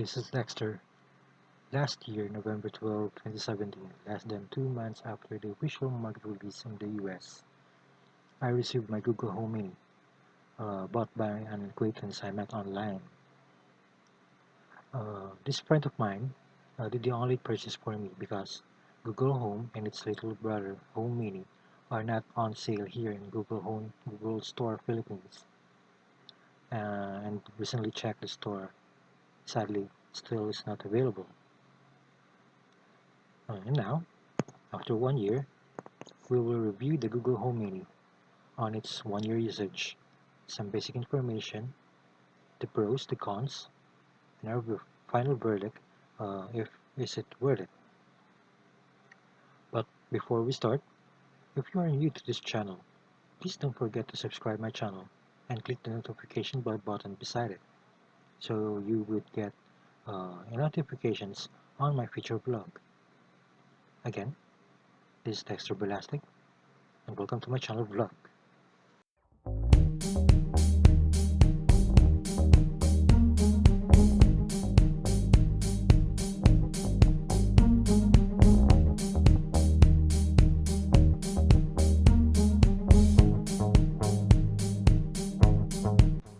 This is Dexter. Last year, November 12, 2017, less than 2 months after the official market release in the US, I received my Google Home Mini, bought by an acquaintance I met online. This friend of mine did the only purchase for me because Google Home and its little brother Home Mini are not on sale here in Google Store Philippines, and recently checked the store. Sadly, still is not available. And now, after 1 year, we will review the Google Home Mini on its 1 year usage, some basic information, the pros, the cons, and our final verdict if is it worth it. But before we start, if you are new to this channel, please don't forget to subscribe my channel and click the notification bell button beside it so you would get notifications on my future vlog. Again, this is Dexter Bolastig and welcome to my channel vlog.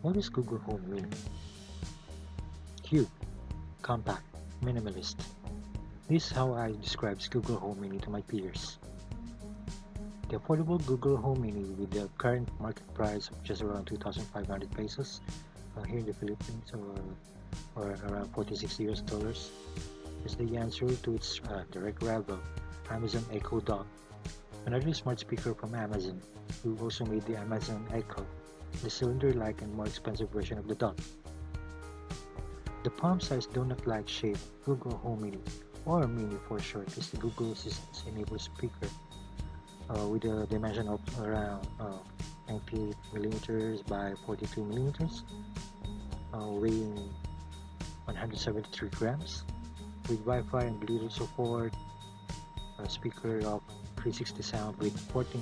What is Google Home Mini? Cute, compact, minimalist. This is how I describe Google Home Mini to my peers. The affordable Google Home Mini with the current market price of just around 2,500 pesos here in the Philippines or around 46 US dollars is the answer to its direct rival, Amazon Echo Dot, another smart speaker from Amazon, who also made the Amazon Echo, the cylinder-like and more expensive version of the Dot. The palm-sized donut-like shape Google Home Mini, or Mini for short, is the Google Assistant's enabled speaker with a dimension of around 98 mm by 42 mm, weighing 173 grams, with Wi-Fi and Bluetooth support, a speaker of 360 sound with 14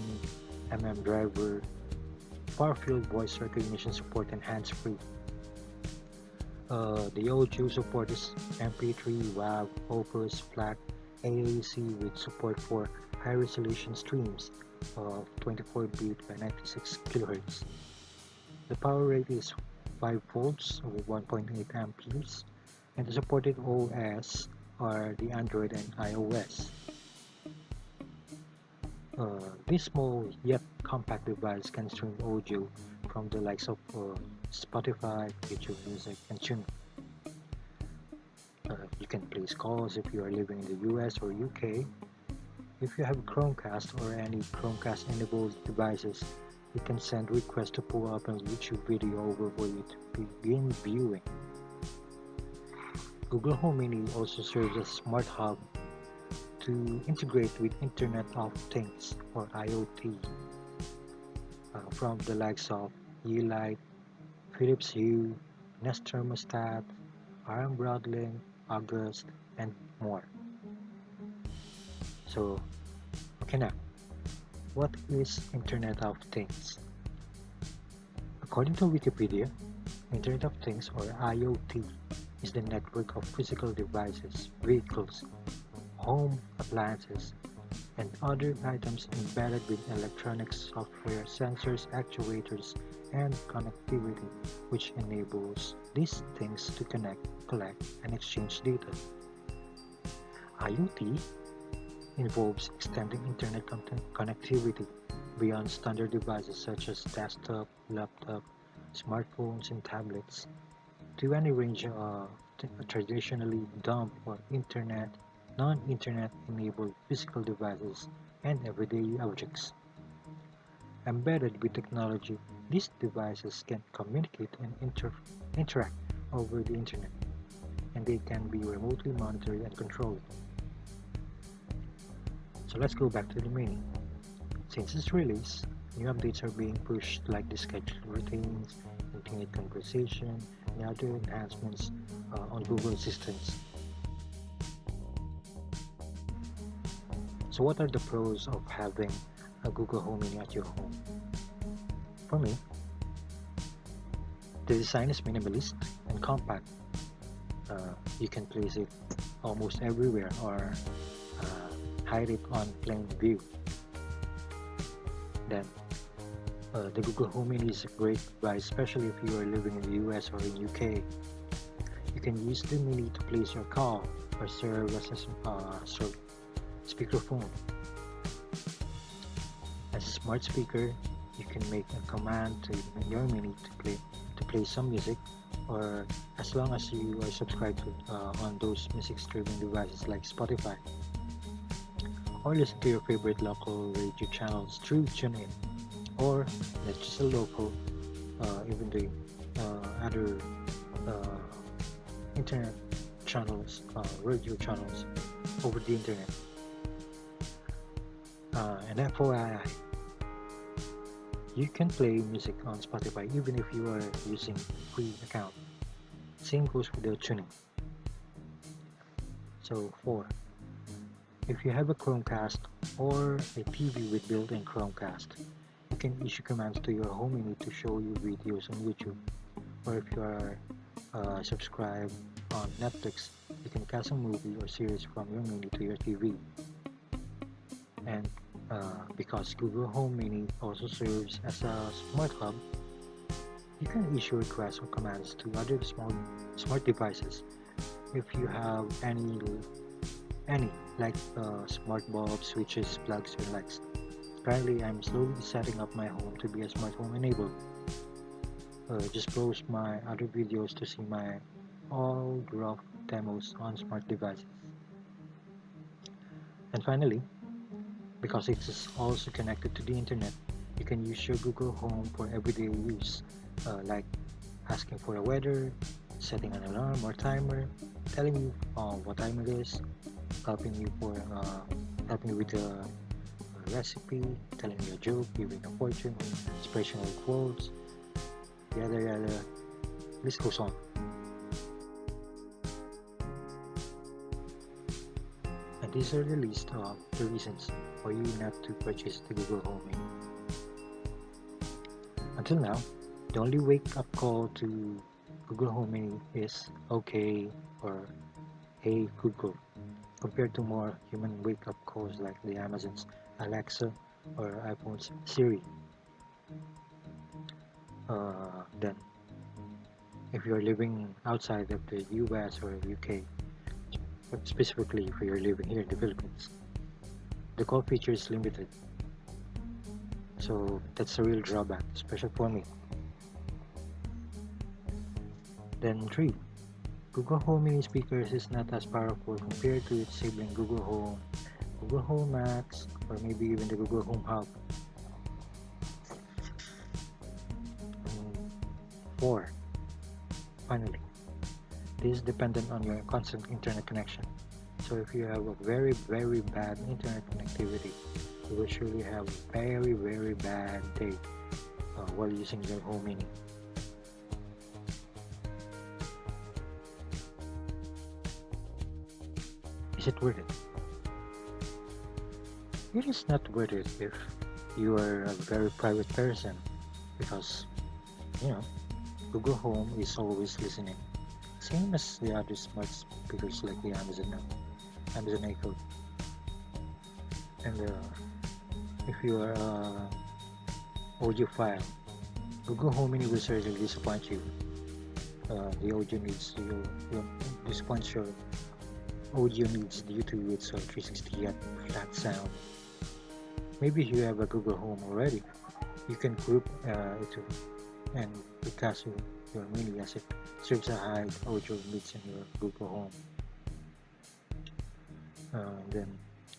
driver, far-field voice recognition support and hands-free. The audio support is MP3, WAV, Opus, FLAC, AAC with support for high-resolution streams of 24-bit by 96 kHz. The power rate is 5 volts with 1.8 amperes, and the supported OS are the Android and iOS. This small yet compact device can stream audio from the likes of Spotify, YouTube Music, and TuneIn. You can place calls if you are living in the US or UK. If you have Chromecast or any Chromecast-enabled devices, you can send requests to pull up a YouTube video over for you to begin viewing. Google Home Mini also serves as a smart hub to integrate with Internet of Things or IoT from the likes of Light, Philips Hue, Nest Thermostat, RM Broadlink, August, and more. So, okay now, what is Internet of Things? According to Wikipedia, Internet of Things or IoT is the network of physical devices, vehicles, home appliances, and other items embedded with electronic software, sensors, actuators, and connectivity, which enables these things to connect, collect, and exchange data. IoT involves extending internet connectivity beyond standard devices such as desktop, laptop, smartphones, and tablets to any range of traditionally dumb or non-internet enabled physical devices and everyday objects. Embedded with technology, these devices can communicate and interact over the internet, and they can be remotely monitored and controlled. So let's go back to the Mini. Since its release, new updates are being pushed like the scheduled routines, infinite conversation, and other enhancements on Google Assistants. So what are the pros of having a Google Home Mini at your home? For me, the design is minimalist and compact. You can place it almost everywhere or hide it on plain view. Then the Google Home Mini is a great device, especially if you are living in the US or in UK. You can use the Mini to place your call or serve as a speakerphone. As a smart speaker, you can make a command to your Mini to play some music, or as long as you are subscribed to, on those music streaming devices like Spotify, or listen to your favorite local radio channels through TuneIn, or not just a local, even the other uh, internet channels, radio channels over the internet. And FYI, you can play music on Spotify even if you are using free account. Same goes with the tuning. So 4. If you have a Chromecast or a TV with built-in Chromecast, you can issue commands to your home menu to show you videos on YouTube. Or if you are subscribed on Netflix, you can cast a movie or series from your menu to your TV. And because Google Home Mini also serves as a smart hub, you can issue requests or commands to other smart devices if you have any like smart bulbs, switches, plugs, or lights. Currently, I'm slowly setting up my home to be a smart home enabled. Just browse my other videos to see my all rough demos on smart devices. And finally, because it is also connected to the internet, you can use your Google Home for everyday use, like asking for a weather, setting an alarm or timer, telling you what time it is, helping you helping you with a recipe, telling you a joke, giving a fortune, inspirational quotes, yada yada. List goes on. And these are the list of the reasons for you not to purchase the Google Home Mini. Until now, the only wake-up call to Google Home Mini is "Okay" or "Hey Google," compared to more human wake-up calls like the Amazon's Alexa or iPhone's Siri. Then, if you're living outside of the US or UK, specifically if you're living here in the Philippines, the call feature is limited. So that's a real drawback, especially for me. Then 3. Google Home Mini speakers is not as powerful compared to its sibling Google Home, Google Home Max, or maybe even the Google Home Hub. 4. Finally, this is dependent on your constant internet connection. So if you have a very bad internet connectivity, you will surely have a very bad day while using your Home Mini. Is it worth it? It is not worth it if you are a very private person, because Google Home is always listening, same as the other smart speakers like the Amazon Echo. And if you are a audiophile, Google Home Mini will certainly disappoint you. The audio needs will disappoint your audio needs due to its 360 yet flat sound. Maybe you have a Google Home already. You can group it and recast your Mini as it serves a high audio needs in your Google Home. Then,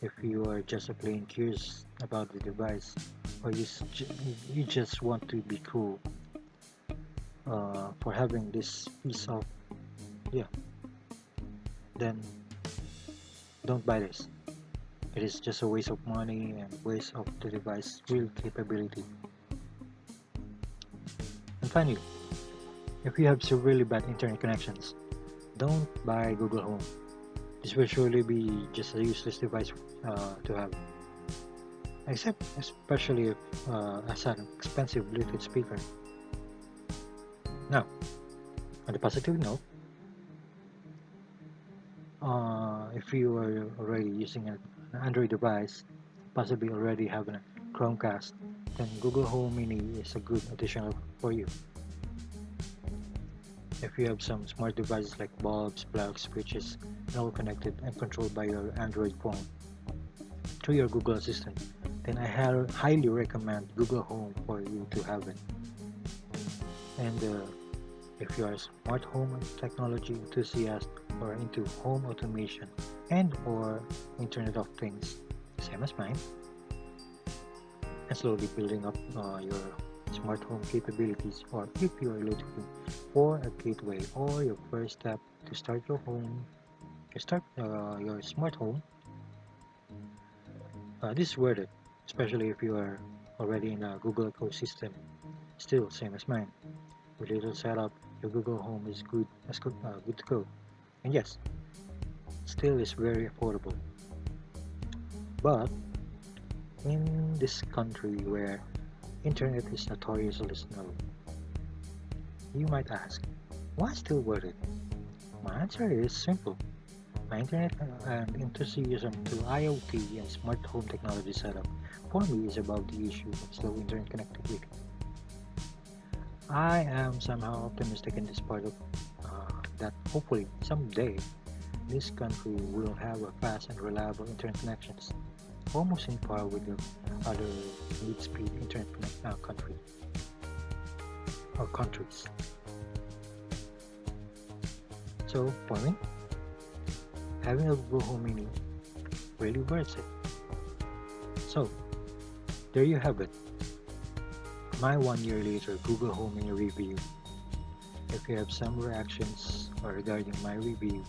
if you are just plain curious about the device, or you just want to be cool for having this piece of then don't buy this. It is just a waste of money and waste of the device's real capability. And finally, if you have severely bad internet connections, don't buy Google Home. This will surely be just a useless device to have, especially if as an expensive Bluetooth speaker. Now, on the positive note, If you are already using an Android device, possibly already have a Chromecast, then Google Home Mini is a good additional for you. If you have some smart devices like bulbs, plugs, switches, and all connected and controlled by your Android phone through your Google Assistant, then I highly recommend Google Home for you to have it. And if you are a smart home technology enthusiast or into home automation and or Internet of Things, same as mine, and slowly building up your smart home capabilities, or if you are looking for a gateway or your first step to start your smart home, this is worth it, especially if you are already in a Google ecosystem. Still, same as mine. With little setup, your Google Home is good to go. And yes, still is very affordable. But in this country where internet is notoriously slow, you might ask, why still worth it? My answer is simple. My internet and enthusiasm to IoT and smart home technology setup for me is about the issue of slow internet connectivity. I am somehow optimistic in this part of that hopefully someday this country will have a fast and reliable internet connections, almost in par with the other mid-speed internet country or countries. So for me, having a Google Home Mini really worth it. So there you have it, my 1 year later Google Home Mini review. If you have some reactions or regarding my review,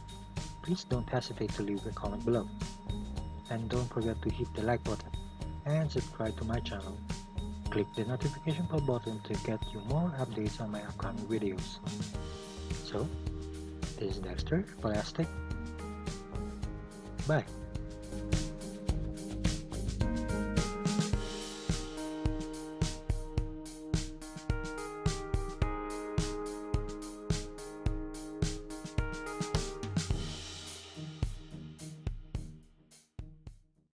please don't hesitate to leave a comment below. And don't forget to hit the like button and subscribe to my channel. Click the notification bell button to get you more updates on my upcoming videos. So, this is Dexter, Bolastig. Bye.